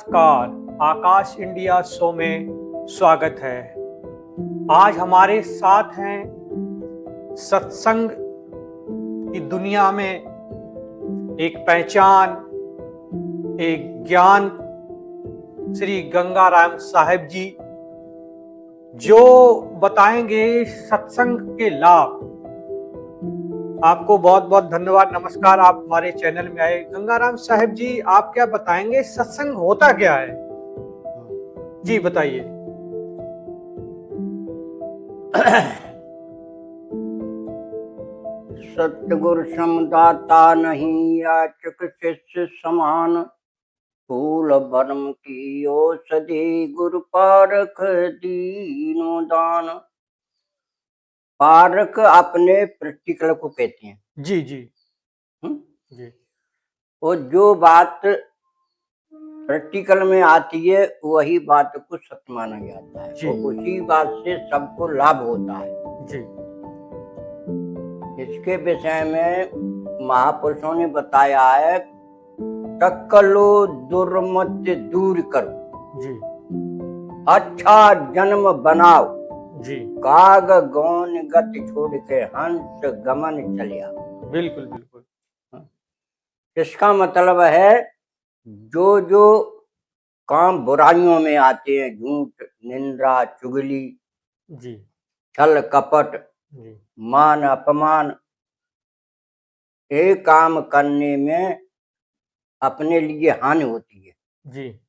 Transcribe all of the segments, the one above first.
नमस्कार। आकाश India show में स्वागत है। आज हमारे साथ हैं सत्संग की दुनिया में एक पहचान, एक ज्ञान, श्री गंगाराम साहेब जी, जो बताएंगे सत्संग के लाभ। आपको बहुत बहुत धन्यवाद। नमस्कार, आप हमारे चैनल में आए। गंगाराम साहेब जी, आप क्या बताएंगे, सत्संग होता क्या है? जी बताइए। सतगुरु समदाता नहीं याचक शिष्य समान, फूल बरम की औषधि गुरु पारख दीनो दान। पारख अपने प्रैक्टिकल को कहते हैं। जी जी जी और जो बात प्रैक्टिकल में आती है वही बात को सत्य माना जाता है जी। और उसी बात से सबको लाभ होता है जी। इसके विषय में महापुरुषों ने बताया है, टक्कलो दुर्मत दूर करो जी अच्छा जन्म बनाओ, जी। काग गौन गति छोड़ के हंस गमन चलिया। बिल्कुल बिल्कुल। इसका मतलब है जो जो काम बुराइयों में आते हैं, झूठ, निंदा, चुगली, जी छल कपट, जी मान अपमान, ये काम करने में अपने लिए हानि होती है। जी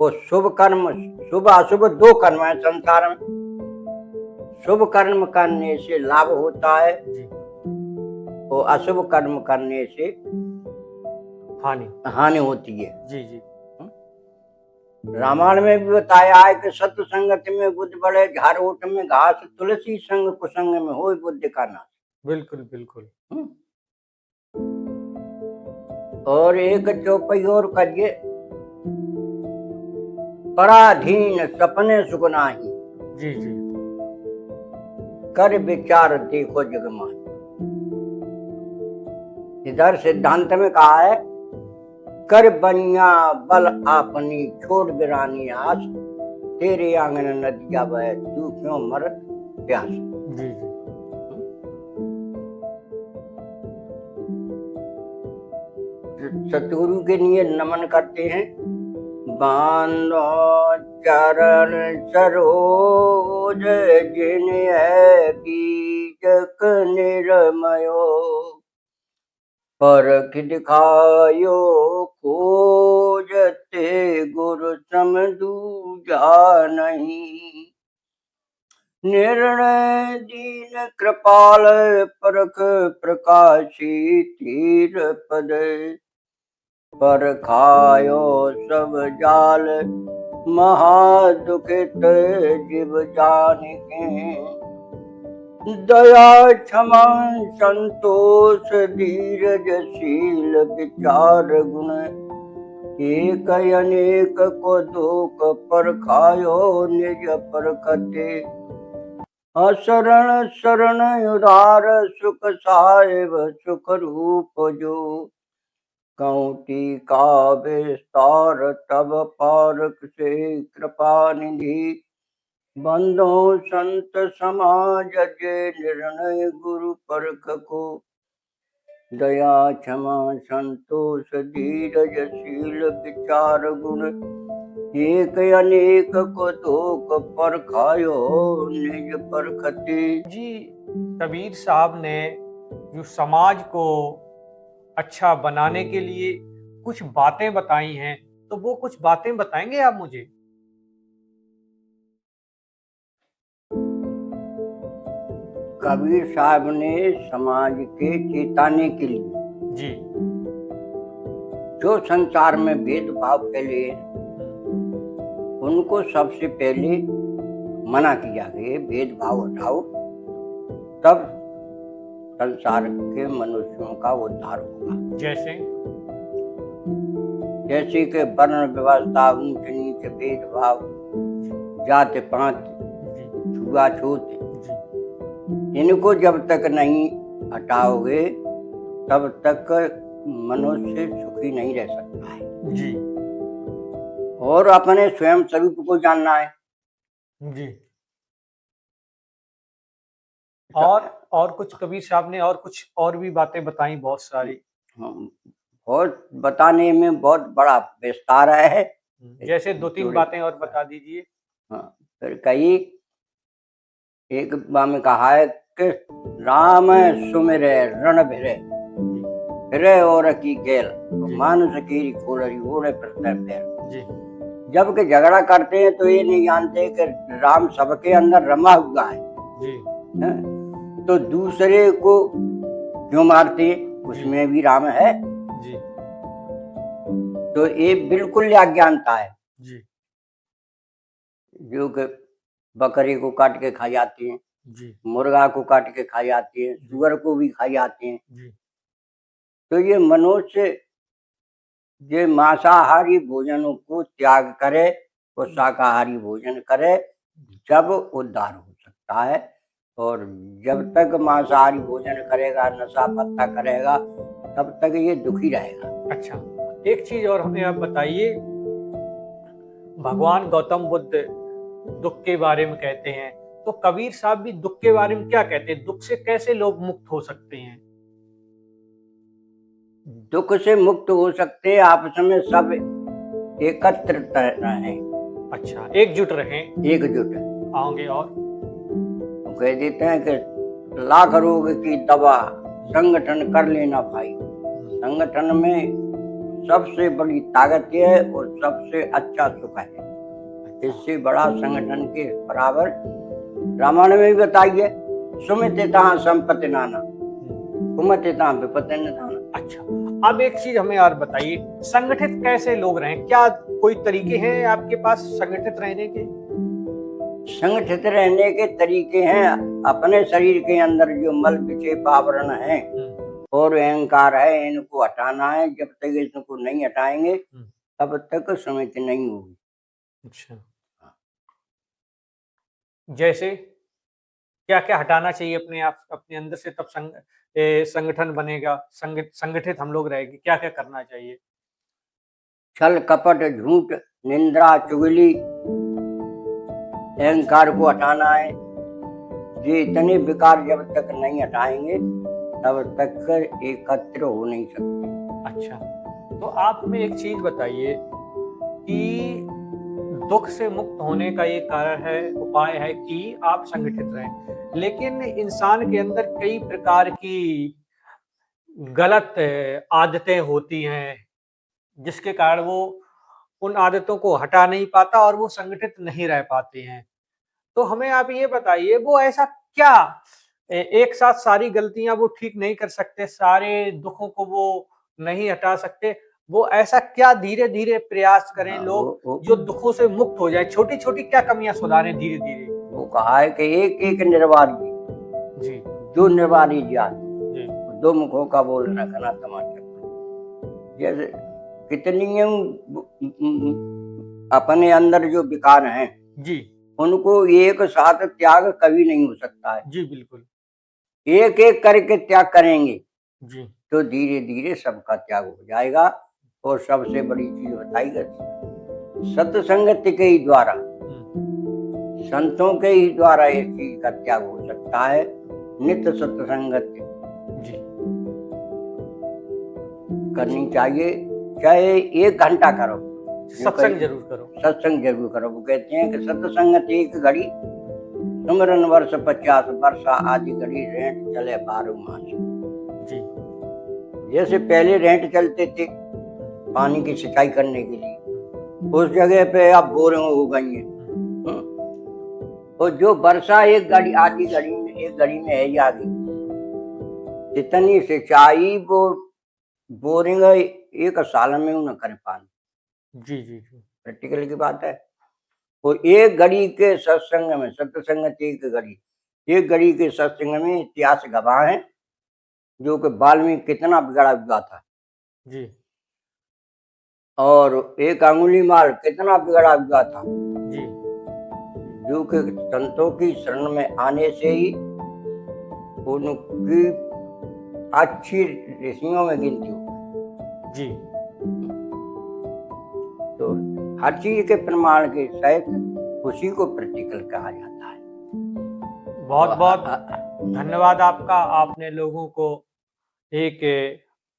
वो शुभ कर्म, शुभ अशुभ दो कर्म है संसार में। शुभ कर्म करने से लाभ होता है जी। और अशुभ कर्म करने से हानि होती है। जी जी। रामायण में भी बताया है कि सत्य संगत में बुद्ध बढ़े, झारोट में घास, तुलसी संग कुसंग में होय बुद्धि का नाश। बिल्कुल बिल्कुल। और एक चौपाई और करिए, पराधीन सपने सुगनाही, जी जी कर विचार देखो जगमान। इधर सिद्धांत में कहा है, कर बनिया बल आपनी, छोड़ बिरानी आस, तेरे आंगन नदिया बह, तू क्यों मर प्यास। जी जी। सतगुरु के लिए नमन करते हैं। बांधो चरण सरोज, जिन है बीजक निर्मयो, परख दिखायो खोजते गुरु सम दूजा नहीं। निर्णय दीन कृपाल, परख प्रकाशी तीर पद, पर खायो सब जाल, महादुखित जीव जानिके। दया क्षमा संतोष धीरजशील विचार गुण, एक अनेक को दुख पर खायो निज परखते। शरण शरण उदार सुख साहेब सुख रूप जो, कौटी का विस्तार तब पारक से कृपा निधि। बंधो संत समाज जे निर्णय गुरु परख को, दया क्षमा संतोष धीरजशील विचार गुण, एक अनेक को दुख पर खायो निज परखते। जी, कबीर साहब ने जो समाज को अच्छा बनाने के लिए कुछ बातें बताई हैं, तो वो कुछ बातें बताएंगे आप मुझे? कबीर साहब ने समाज के चेताने के लिए जी जो संसार में भेदभाव फैले उनको सबसे पहले मना किया कि भेदभाव हटाओ, तब संसार के मनुष्यों का उद्धार होगा। जैसे कि वर्ण व्यवस्था, ऊंच नीच भेदभाव, जाति पात, छुआछूत, इनको जब तक नहीं हटाओगे तब तक मनुष्य सुखी नहीं रह सकता है। जी और अपने स्वयं स्वरूप को जानना है। जी। और कुछ कबीर साहब ने और कुछ और भी बातें बताई बहुत सारी। बहुत बताने में बहुत बड़ा विस्तार है। जैसे 2-3 बातें और बता दीजिए। हाँ, फिर कई एक बार में कहा है कि राम सुमिरे रण भिरे फिरे और की गेल मानुष की खोलरी ओढ़े प्रत्यय पैर। जी। जब के झगड़ा करते हैं तो ये नहीं जानते कि राम सबके अंदर रमा हुआ है। जी। है? तो दूसरे को क्यों मारते, उसमें भी राम है। जी। तो ये बिल्कुल अज्ञानता है। जी। जो कि बकरी को काट के खा जाती हैं, जी। मुर्गा को काट के खा जाती हैं, सुअर को भी खा जाते हैं। जी। तो ये मनुष्य ये मांसाहारी भोजनों को त्याग करे और शाकाहारी भोजन करे जब उद्धार हो सकता है। और जब तक मांसाहारी भोजन करेगा, नशा पत्ता करेगा, तब तक ये दुखी रहेगा। अच्छा, एक चीज और हमें आप बताइए, भगवान गौतम बुद्ध दुख के बारे में कहते हैं, तो कबीर साहब भी दुख के बारे में क्या कहते हैं? दुख से कैसे लोग मुक्त हो सकते हैं? दुख से मुक्त हो सकते आपस में सब एकत्रित रहें। अच्छा, एकजुट रहें। एकजुट आओगे और कह देते हैं कि लाख रोग की दवा संगठन कर लेना भाई। संगठन में सबसे बड़ी ताकत है और सबसे अच्छा सुख है। इससे बड़ा संगठन के बराबर रामायण में भी बताइए, सुमित संपत्ति नाना कुमति विपत्ति नाना। अच्छा, अब एक चीज हमें और बताइए, संगठित कैसे लोग रहें? क्या कोई तरीके हैं आपके पास संगठित रहने के? संगठित रहने के तरीके हैं, अपने शरीर के अंदर जो मल विक्षेप आवरण है और अहंकार है, इनको हटाना है। जब तक इनको नहीं हटाएंगे तब तक समिति नहीं होगी। अच्छा, जैसे क्या क्या हटाना चाहिए अपने आप अपने अंदर से, तब संगठन बनेगा, संगठित हम लोग रहेंगे? क्या क्या करना चाहिए? छल कपट झूठ निंदा चुगली अहंकार को हटाना है। ये इतने विकार जब तक नहीं हटाएंगे तब तक एकत्र हो नहीं सकते। अच्छा, तो आप हमें एक चीज बताइए कि दुख से मुक्त होने का ये कारण है, उपाय है कि आप संगठित रहें, लेकिन इंसान के अंदर कई प्रकार की गलत आदतें होती हैं जिसके कारण वो उन आदतों को हटा नहीं पाता और वो संगठित नहीं रह पाते हैं। तो हमें आप ये बताइए, वो ऐसा क्या एक साथ सारी गलतियां वो ठीक नहीं कर सकते, सारे दुखों को वो नहीं हटा सकते, वो ऐसा क्या धीरे धीरे प्रयास करें लोग जो दुखों से मुक्त हो जाए? छोटी छोटी क्या कमियां सुधारें धीरे धीरे? वो कहा है कि एक एक निर्वाणी जी। दो निर्वाणी जात जी। दो मुखों का बोल रखना तमाशा। जैसे कितनी अपने अंदर जो विकार हैं जी, उनको एक साथ त्याग कभी नहीं हो सकता है। जी बिल्कुल। एक एक करके त्याग करेंगे जी। तो धीरे धीरे सबका त्याग हो जाएगा। और सबसे बड़ी चीज बताई गई सत्संगत के ही द्वारा, संतों के ही द्वारा इस चीज का त्याग हो सकता है। नित्य सत्संगत जी करनी चाहिए, चाहे 1 घंटा करो, सत्संग जरूर करो। सत्संग जरूर करो। वो कहते हैं कि सत्संगत एक घड़ी सुमरन वर्ष 50 वर्ष आदि घड़ी रेंट चले 12 मास। जी। जैसे पहले रेंट चलते थे पानी की सिंचाई करने के लिए, उस जगह पे अब बोरिंग हो गई है। और जो वर्षा एक घड़ी आधी घड़ी में एक घड़ी में है ही आ गई, जितनी सिंचाई वो बोरिंग 1 साल में न कर पानी। जी। जी। जी। प्रैक्टिकल की बात है। और एक घड़ी के सत्संग में, सत्संग एक घड़ी के सत्संग में इतिहास गवाह है जो कि वाल्मीकि कितना बिगड़ा हुआ था। जी। और एक अंगुली माल कितना बिगड़ा हुआ था। जी। जो कि संतों की शरण में आने से ही उनकी अच्छी ऋषियों में गिनती हो। जी। तो हर चीज के प्रमाण के सहित खुशी को प्रतिकल कहा जाता है। बहुत बहुत धन्यवाद आपका। आपने लोगों को एक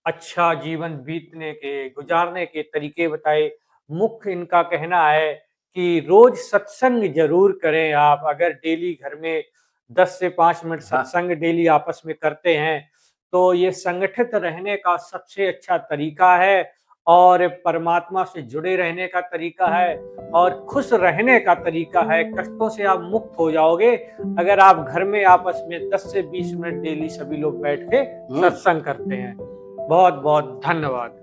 अच्छा जीवन बीतने के गुजारने के तरीके बताए। मुख्य इनका कहना है कि रोज सत्संग जरूर करें। आप अगर डेली घर में 10 से 5 मिनट सत्संग डेली आपस में करते हैं तो ये संगठित रहने का सबसे अच्छा तरीका है और परमात्मा से जुड़े रहने का तरीका है और खुश रहने का तरीका है। कष्टों से आप मुक्त हो जाओगे अगर आप घर में आपस में 10 से 20 मिनट डेली सभी लोग बैठ के सत्संग करते हैं। बहुत बहुत धन्यवाद।